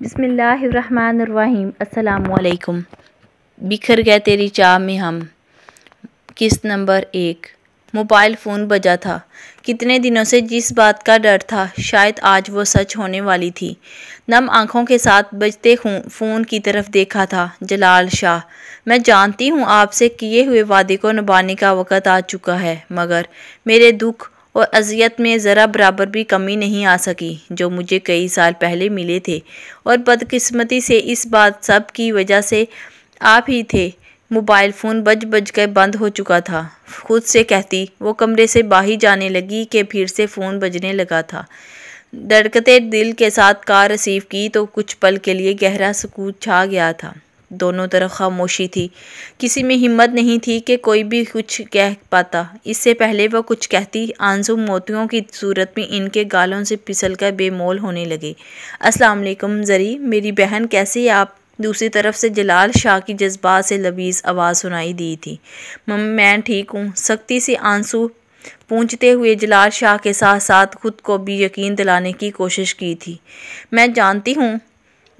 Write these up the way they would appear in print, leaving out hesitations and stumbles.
बिस्मिल्लाहिर्रहमानिर्रहीम। अस्सलामुअलैकुम। बिखर गए तेरी चाह में हम। किस्त नंबर 1। मोबाइल फ़ोन बजा था। कितने दिनों से जिस बात का डर था, शायद आज वो सच होने वाली थी। नम आंखों के साथ बजते फ़ोन की तरफ देखा था। जलाल शाह, मैं जानती हूँ आपसे किए हुए वादे को निभाने का वक़्त आ चुका है, मगर मेरे दुख और अज़ियत में ज़रा बराबर भी कमी नहीं आ सकी जो मुझे कई साल पहले मिले थे। और बदकिस्मती से इस बात सब की वजह से आप ही थे। मोबाइल फ़ोन बज बज कर बंद हो चुका था। खुद से कहती वो कमरे से बाहर जाने लगी कि फिर से फ़ोन बजने लगा था। धड़कते दिल के साथ कार रिसीव की तो कुछ पल के लिए गहरा सुकून छा गया था। दोनों तरफ खामोशी थी। किसी में हिम्मत नहीं थी कि कोई भी कुछ कह पाता। इससे पहले वह कुछ कहती, आंसू मोतियों की सूरत में इनके गालों से फिसल कर बेमोल होने लगे। अस्सलाम वालेकुम ज़री, मेरी बहन कैसी है आप? दूसरी तरफ से जलाल शाह की जज्बात से लबीज़ आवाज़ सुनाई दी थी। मम्मी, मैं ठीक हूँ। सख्ती से आंसू पूंछते हुए जलाल शाह के साथ साथ खुद को भी यकीन दिलाने की कोशिश की थी।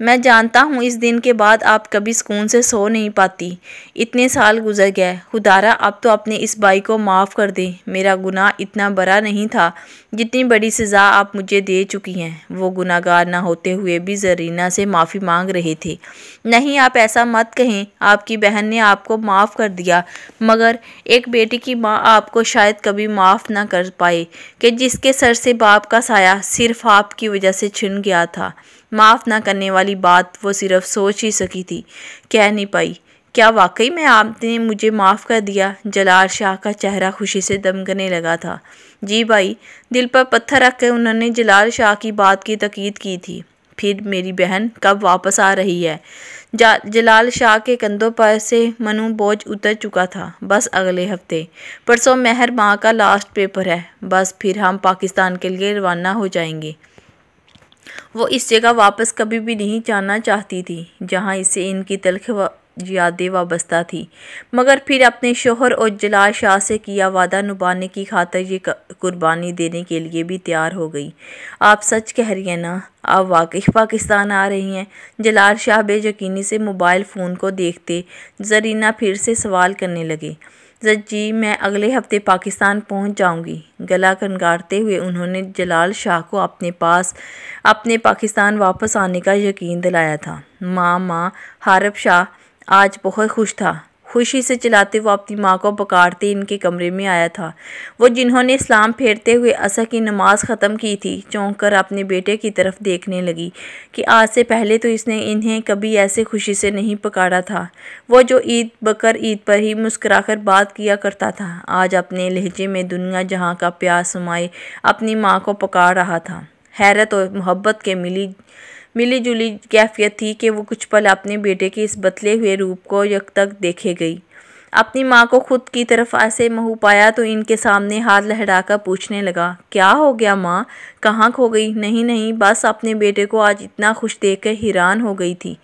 मैं जानता हूँ इस दिन के बाद आप कभी सुकून से सो नहीं पाती। इतने साल गुजर गए। खुदारा अब तो अपने इस भाई को माफ़ कर दें। मेरा गुनाह इतना बड़ा नहीं था जितनी बड़ी सज़ा आप मुझे दे चुकी हैं। वो गुनाहगार ना होते हुए भी ज़रीना से माफ़ी मांग रहे थे। नहीं, आप ऐसा मत कहें। आपकी बहन ने आपको माफ़ कर दिया, मगर एक बेटी की माँ आपको शायद कभी माफ़ ना कर पाए कि जिसके सर से बाप का साया सिर्फ आपकी वजह से छिन गया था। माफ़ ना करने वाली बात वो सिर्फ सोच ही सकी थी, कह नहीं पाई। क्या वाकई में आपने मुझे माफ़ कर दिया? जलाल शाह का चेहरा खुशी से दमकने लगा था। जी भाई। दिल पर पत्थर रख कर उन्होंने जलाल शाह की बात की तकीद की थी। फिर मेरी बहन कब वापस आ रही है? जलाल शाह के कंधों पर से मनु बोझ उतर चुका था। बस अगले हफ्ते। परसों मेहर माँ का लास्ट पेपर है। बस फिर हम पाकिस्तान के लिए रवाना हो जाएंगे। वो इस जगह वापस कभी भी नहीं जाना चाहती थी जहाँ इससे इनकी तल्ख यादें वाबस्ता थी, मगर फिर अपने शोहर और जलाल शाह से किया वादा निभाने की खातिर ये कुर्बानी देने के लिए भी तैयार हो गई। आप सच कह रही हैं ना? आप वाकई पाकिस्तान आ रही हैं? जलाल शाह बेयकीनी से मोबाइल फ़ोन को देखते ज़रीना फिर से सवाल करने लगे। जी, मैं अगले हफ्ते पाकिस्तान पहुंच जाऊंगी। गला खनगारते हुए उन्होंने जलाल शाह को अपने पाकिस्तान वापस आने का यकीन दिलाया था। माँ, हारब शाह आज बहुत खुश था। खुशी से चिल्लाते वो अपनी माँ को पुकारते इनके कमरे में आया था। वो जिन्होंने इस्लाम फेरते हुए असर की नमाज ख़त्म की थी, चौंक कर अपने बेटे की तरफ देखने लगी कि आज से पहले तो इसने इन्हें कभी ऐसे खुशी से नहीं पुकारा था। वो जो ईद बकर ईद पर ही मुस्कुराकर बात किया करता था, आज अपने लहजे में दुनिया जहाँ का प्यार समाए अपनी माँ को पुकार रहा था। हैरत और मोहब्बत के मिली जुली कैफियत थी कि वो कुछ पल अपने बेटे के इस बदले हुए रूप को यकतक देखे गई। अपनी माँ को खुद की तरफ ऐसे मुँह पाया तो इनके सामने हाथ लहराकर पूछने लगा, क्या हो गया माँ? कहाँ खो गई? नहीं, बस अपने बेटे को आज इतना खुश देखकर हैरान हो गई थी।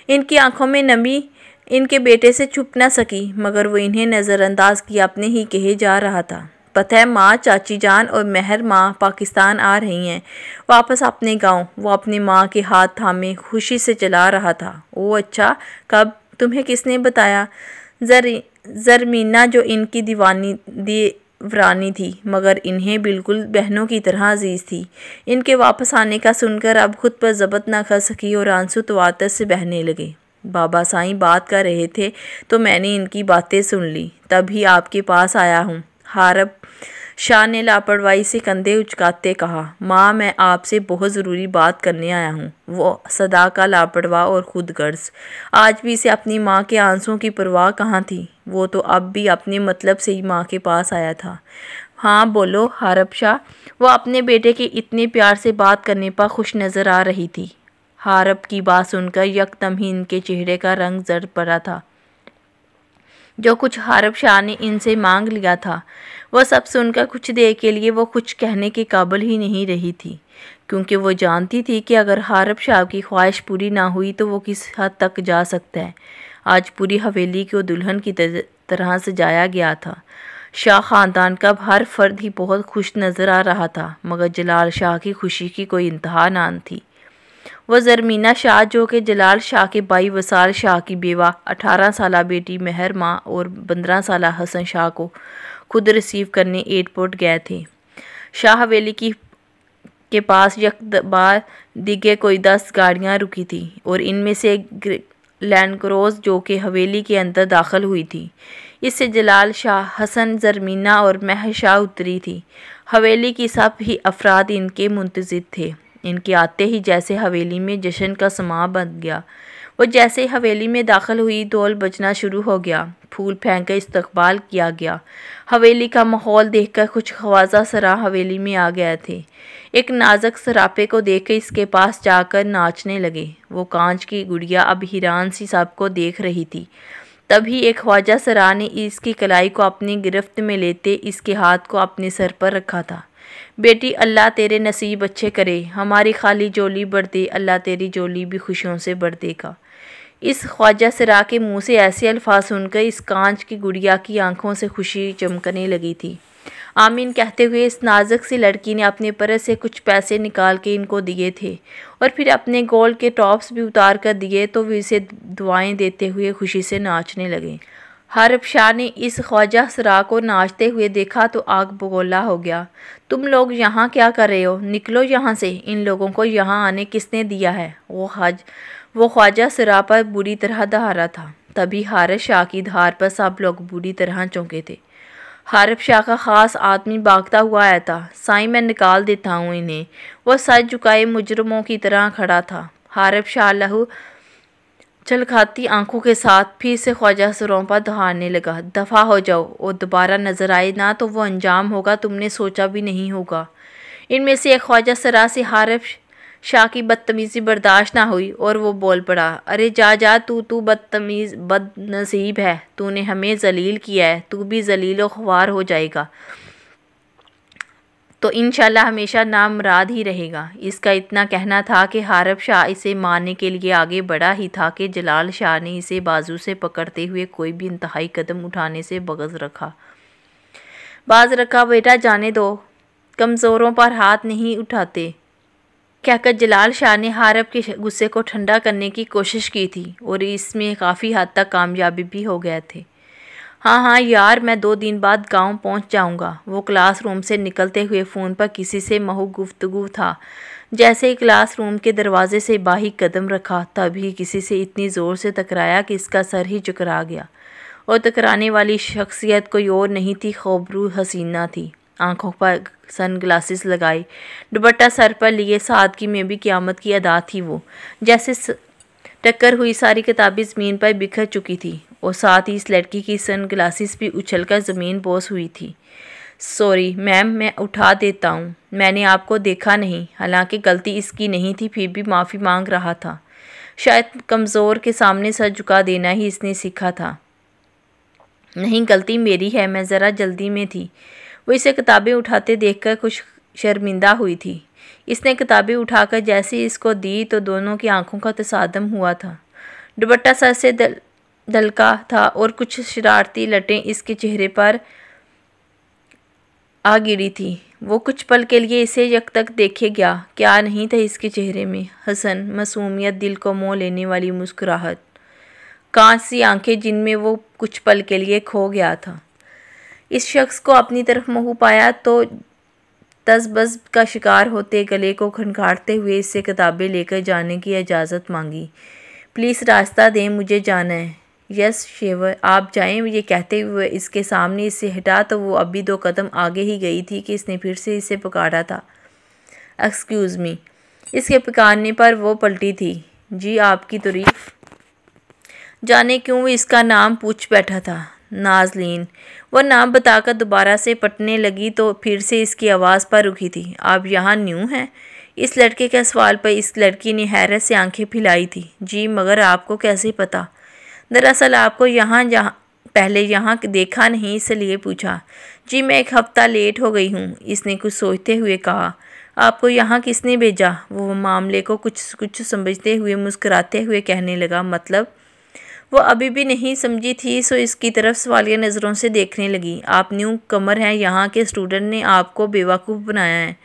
इनकी आंखों में नमी इनके बेटे से छुप न सकी, मगर वो इन्हें नज़रअंदाज किए अपने ही कहे जा रहा था। पता है माँ, चाची जान और मेहर माँ पाकिस्तान आ रही हैं, वापस अपने गांव। वो अपनी माँ के हाथ थामे खुशी से चला रहा था। ओह अच्छा, कब? तुम्हें किसने बताया? ज़रमीना, जो इनकी दीवानी थी, मगर इन्हें बिल्कुल बहनों की तरह अजीज़ थी। इनके वापस आने का सुनकर अब खुद पर ज़ब्त न कर सकी और आंसू तवातर से बहने लगे। बाबा साईं बात कर रहे थे तो मैंने इनकी बातें सुन ली, तभी आपके पास आया हूँ। हारब शाह ने लापरवाही से कंधे उचकाते कहा। माँ, मैं आपसे बहुत ज़रूरी बात करने आया हूँ। वो सदा का लापरवाह और खुदगर्ज आज भी इसे अपनी माँ के आंसुओं की परवाह कहाँ थी। वो तो अब भी अपने मतलब से ही माँ के पास आया था। हाँ बोलो हारब शाह। वो अपने बेटे के इतने प्यार से बात करने पर खुश नज़र आ रही थी। हारब की बात सुनकर यकदम ही इनके चेहरे का रंग जर्द पड़ा था। जो कुछ हारब शाह ने इनसे मांग लिया था, वह सब सुनकर कुछ देर के लिए वो कुछ कहने के काबिल ही नहीं रही थी, क्योंकि वो जानती थी कि अगर हारब शाह की ख्वाहिश पूरी ना हुई तो वो किस हद तक जा सकता है। आज पूरी हवेली को दुल्हन की तरह सजाया गया था। शाह ख़ानदान का हर फर्द ही बहुत खुश नज़र आ रहा था, मगर जलाल शाह की खुशी की कोई इंतहा ना थी। वो ज़रमीना शाह जो कि जलाल शाह के भाई वसाल शाह की बेवा 18 साला बेटी मेहर माँ और 15 साला हसन शाह को खुद रिसीव करने एयरपोर्ट गए थे। शाह हवेली के पास यकबार दिगे कोई 10 गाड़ियाँ रुकी थी और इनमें से एक लैंडक्रूज़र जो कि हवेली के अंदर दाखिल हुई थी। इससे जलाल शाह, हसन, ज़रमीना और महर शाह उतरी थी। हवेली की सब ही अफराद इनके मुंतज़िर थे। इनके आते ही जैसे हवेली में जश्न का समा बन गया। वो जैसे ही हवेली में दाखिल हुई ढोल बजना शुरू हो गया, फूल फेंक कर इस्तकबाल किया गया। हवेली का माहौल देखकर कुछ ख्वाजा सरा हवेली में आ गए थे। एक नाजुक सरापे को देखकर इसके पास जाकर नाचने लगे। वो कांच की गुड़िया अब हैरान सी सबको देख रही थी। तभी एक ख्वाजा सरा ने इसकी कलाई को अपनी गिरफ्त में लेते इसके हाथ को अपने सर पर रखा था। बेटी, अल्लाह तेरे नसीब अच्छे करे, हमारी खाली जोली बढ़ दे, अल्लाह तेरी जोली भी खुशियों से बढ़ देगा। इस ख्वाजा सरा के मुंह से ऐसे अल्फाज सुनकर इस कांच की गुड़िया की आंखों से खुशी चमकने लगी थी। आमीन कहते हुए इस नाजुक सी लड़की ने अपने पर्स से कुछ पैसे निकाल के इनको दिए थे और फिर अपने गोल्ड के टॉप्स भी उतार कर दिए तो वे इसे दुआएं देते हुए खुशी से नाचने लगे। हरब शाह ने इस ख्वाजा सरा को नाचते हुए देखा तो आग बगोला हो गया। तुम लोग यहाँ क्या कर रहे हो? निकलो यहाँ से। इन लोगों को यहाँ आने किसने दिया है? वो ख्वाजा सरा पर बुरी तरह दहाड़ा था। तभी हारिस शाह की धार पर सब लोग बुरी तरह चौंके थे। हारिस शाह का ख़ास आदमी भागता हुआ आया था। साईं, मैं निकाल देता हूँ इन्हें। वो सर झुकाए मुजरमों की तरह खड़ा था। हारिस शाह लहू छलकाती आंखों के साथ फिर से ख्वाजा सरों पर दहाड़ने लगा। दफ़ा हो जाओ और दोबारा नजर आए ना तो वो अंजाम होगा तुमने सोचा भी नहीं होगा। इनमें से एक ख्वाजा सरा से हारिस शाह की बदतमीज़ी बर्दाश्त ना हुई और वो बोल पड़ा, अरे जा जा, तू बदतमीज़ बदनसीब है, तूने हमें जलील किया है, तू भी जलील व ख्वार हो जाएगा तो इंशाल्लाह हमेशा नामराद ही रहेगा। इसका इतना कहना था कि हारिस शाह इसे मारने के लिए आगे बढ़ा ही था कि जलाल शाह ने इसे बाजू से पकड़ते हुए कोई भी इंतहाई कदम उठाने से बाज रखा। बेटा जाने दो, कमज़ोरों पर हाथ नहीं उठाते कहकर जलाल शाह ने हारिस के गुस्से को ठंडा करने की कोशिश की थी और इसमें काफ़ी हद तक कामयाबी भी हो गए थे। हाँ यार, मैं 2 दिन बाद गांव पहुंच जाऊंगा। वो क्लासरूम से निकलते हुए फ़ोन पर किसी से महू गुफ्तगू था। जैसे ही क्लासरूम के दरवाजे से बाहर कदम रखा तभी किसी से इतनी ज़ोर से टकराया कि इसका सर ही चकरा गया और टकराने वाली शख्सियत कोई और नहीं थी, खबरू हसीना थी। आंखों पर सन ग्लासेस लगाए, दुपट्टा सर पर लिए, सादगी में भी क़यामत की अदा थी। वो जैसे टक्कर हुई सारी किताबें ज़मीन पर बिखर चुकी थी और साथ ही इस लड़की की सन ग्लासेस भी उछलकर ज़मीन बोस हुई थी। सॉरी मैम, मैं उठा देता हूँ, मैंने आपको देखा नहीं। हालांकि गलती इसकी नहीं थी फिर भी माफ़ी मांग रहा था। शायद कमज़ोर के सामने सर झुका देना ही इसने सीखा था। नहीं, गलती मेरी है, मैं ज़रा जल्दी में थी। वो इसे किताबें उठाते देखकर कुछ शर्मिंदा हुई थी। इसने किताबें उठाकर जैसे इसको दी तो दोनों की आंखों का तसादम हुआ था। दुपट्टा सर से दलका था और कुछ शरारती लटें इसके चेहरे पर आ गिरी थी। वो कुछ पल के लिए इसे यक तक देखे गया। क्या नहीं था इसके चेहरे में? हसन, मासूमियत, दिल को मोह लेने वाली मुस्कुराहट, कांच सी आंखें जिनमें वो कुछ पल के लिए खो गया था। इस शख्स को अपनी तरफ मुँह पाया तो तज़बज़ का शिकार होते गले को खनखाड़ते हुए इससे किताबें लेकर जाने की इजाज़त मांगी। प्लीज़ रास्ता दें, मुझे जाना है। यस शेवर, आप जाएं। ये कहते हुए इसके सामने इससे हटा तो वो अभी 2 कदम आगे ही गई थी कि इसने फिर से इसे पुकारा था। Excuse me. इसके पुकारने पर वो पलटी थी। जी, आपकी तारीफ़। जाने क्यों वो इसका नाम पूछ बैठा था। नाज़लीन। वो नाम बताकर दोबारा से पटने लगी तो फिर से इसकी आवाज़ पर रुकी थी। आप यहाँ न्यू हैं? इस लड़के के सवाल पर इस लड़की ने हैरत से आंखें फैलाई थी। जी, मगर आपको कैसे पता? दरअसल आपको पहले यहाँ देखा नहीं इसलिए पूछा। जी, मैं 1 हफ़्ता लेट हो गई हूँ, इसने कुछ सोचते हुए कहा। आपको यहाँ किसने भेजा? वो मामले को कुछ समझते हुए मुस्कुराते हुए कहने लगा। मतलब? वो अभी भी नहीं समझी थी सो इसकी तरफ सवालिया नज़रों से देखने लगी। आप न्यू कमर हैं, यहाँ के स्टूडेंट ने आपको बेवकूफ़ बनाया है।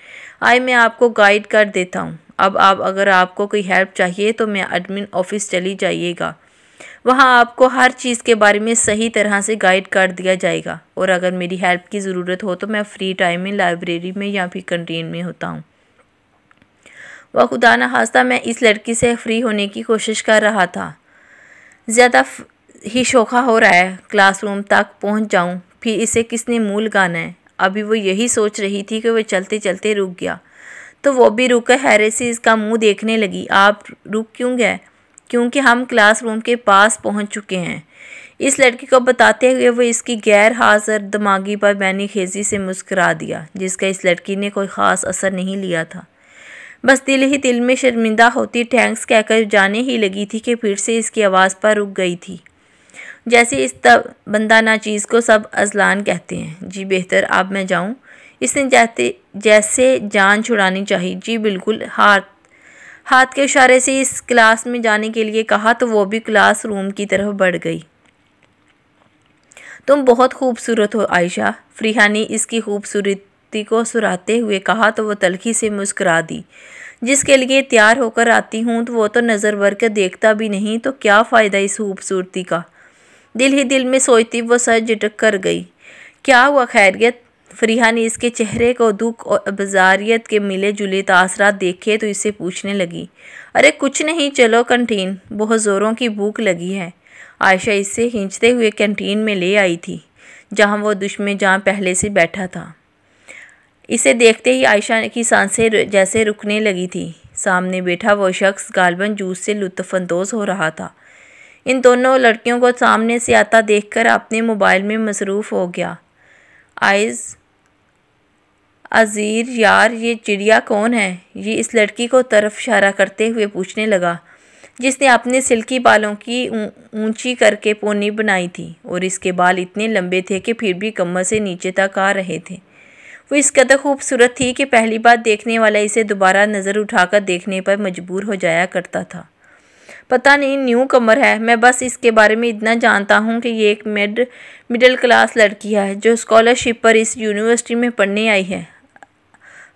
आए मैं आपको गाइड कर देता हूँ। अब आप अगर आपको कोई हेल्प चाहिए तो मैं एडमिन ऑफिस चली जाइएगा, वहाँ आपको हर चीज़ के बारे में सही तरह से गाइड कर दिया जाएगा। और अगर मेरी हेल्प की ज़रूरत हो तो मैं फ्री टाइम में लाइब्रेरी में या फिर कैंटीन में होता हूँ। वह खुदा न खास्ता मैं इस लड़की से फ्री होने की कोशिश कर रहा था। ज़्यादा ही शोखा हो रहा है, क्लासरूम तक पहुँच जाऊँ, फिर इसे किसने मुँह लगाना है। अभी वो यही सोच रही थी कि वह चलते चलते रुक गया, तो वो भी रुक कर हैरत से इसका मुंह देखने लगी। आप रुक क्यों गए? क्योंकि हम क्लासरूम के पास पहुंच चुके हैं, इस लड़की को बताते हुए वो इसकी गैर हाजिर दिमागी पर बेनीखेजी से मुस्कुरा दिया, जिसका इस लड़की ने कोई ख़ास असर नहीं लिया था। बस दिल ही दिल में शर्मिंदा होती थैंक्स कहकर जाने ही लगी थी कि फिर से इसकी आवाज़ पर रुक गई थी। जैसे इस बंदा नाचीज़ को सब अजलान कहते हैं। जी बेहतर, अब मैं जाऊँ? इसने जैसे जान छुड़ानी चाहिए। जी बिल्कुल। हाथ के इशारे से इस क्लास में जाने के लिए कहा तो वो भी क्लास रूम की तरफ बढ़ गई। तुम बहुत खूबसूरत हो आयशा, फ़रीहा ने इसकी खूबसूरती को सुराते हुए कहा तो वो तल्खी से मुस्कुरा दी। जिसके लिए तैयार होकर आती हूँ तो वो तो नज़र भर कर देखता भी नहीं, तो क्या फ़ायदा इस खूबसूरती का? दिल ही दिल में सोचती वो सर झटक कर गई। क्या हुआ, खैरियत? फ़रीहा ने इसके चेहरे को दुख और बाजारियत के मिले जुले तासरात देखे तो इससे पूछने लगी। अरे कुछ नहीं, चलो कैंटीन, बहुत ज़ोरों की भूख लगी है। आयशा इससे खींचते हुए कैंटीन में ले आई थी, जहाँ वो दुश्मन जहाँ पहले से बैठा था। इसे देखते ही आयशा की सांसें जैसे रुकने लगी थी। सामने बैठा वो शख्स गालबन जूस से लुत्फ़अंदोज़ हो रहा था। इन दोनों लड़कियों को सामने से आता देखकर अपने मोबाइल में मसरूफ़ हो गया। आइज़ अज़ीर यार, ये चिड़िया कौन है? ये इस लड़की को तरफ इशारा करते हुए पूछने लगा, जिसने अपने सिल्की बालों की ऊंची करके पोनी बनाई थी और इसके बाल इतने लंबे थे कि फिर भी कमर से नीचे तक आ रहे थे। वो इस कदर खूबसूरत थी कि पहली बार देखने वाला इसे दोबारा नज़र उठाकर देखने पर मजबूर हो जाया करता था। पता नहीं न्यू कमर है, मैं बस इसके बारे में इतना जानता हूँ कि ये एक मिडिल क्लास लड़की है जो स्कॉलरशिप पर इस यूनिवर्सिटी में पढ़ने आई है।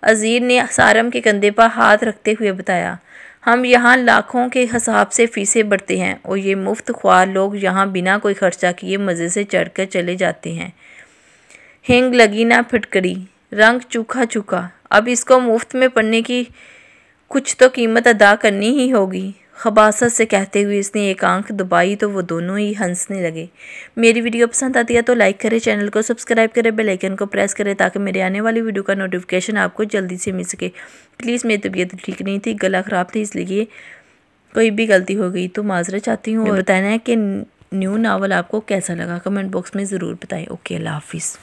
अज़ीर ने सारम के कंधे पर हाथ रखते हुए बताया। हम यहाँ लाखों के हिसाब से फ़ीसें भरते हैं और ये मुफ्त ख्वार लोग यहाँ बिना कोई खर्चा किए मज़े से चढ़कर चले जाते हैं। हिंग लगी ना फिटकड़ी, रंग चूखा चूखा, अब इसको मुफ्त में पढ़ने की कुछ तो कीमत अदा करनी ही होगी। खबासत से कहते हुए इसने एक आंख दबाई तो वो दोनों ही हंसने लगे। मेरी वीडियो पसंद आती है तो लाइक करें, चैनल को सब्सक्राइब करें, बेल आइकन को प्रेस करें ताकि मेरे आने वाली वीडियो का नोटिफिकेशन आपको जल्दी से मिल सके। प्लीज़, मेरी तबीयत ठीक नहीं थी, गला ख़राब थी, इसलिए कोई भी गलती हो गई तो माजरत चाहती हूँ। और बताना है कि न्यू नावल आपको कैसा लगा, कमेंट बॉक्स में ज़रूर बताएं। ओके, अल्लाह हाफिज़।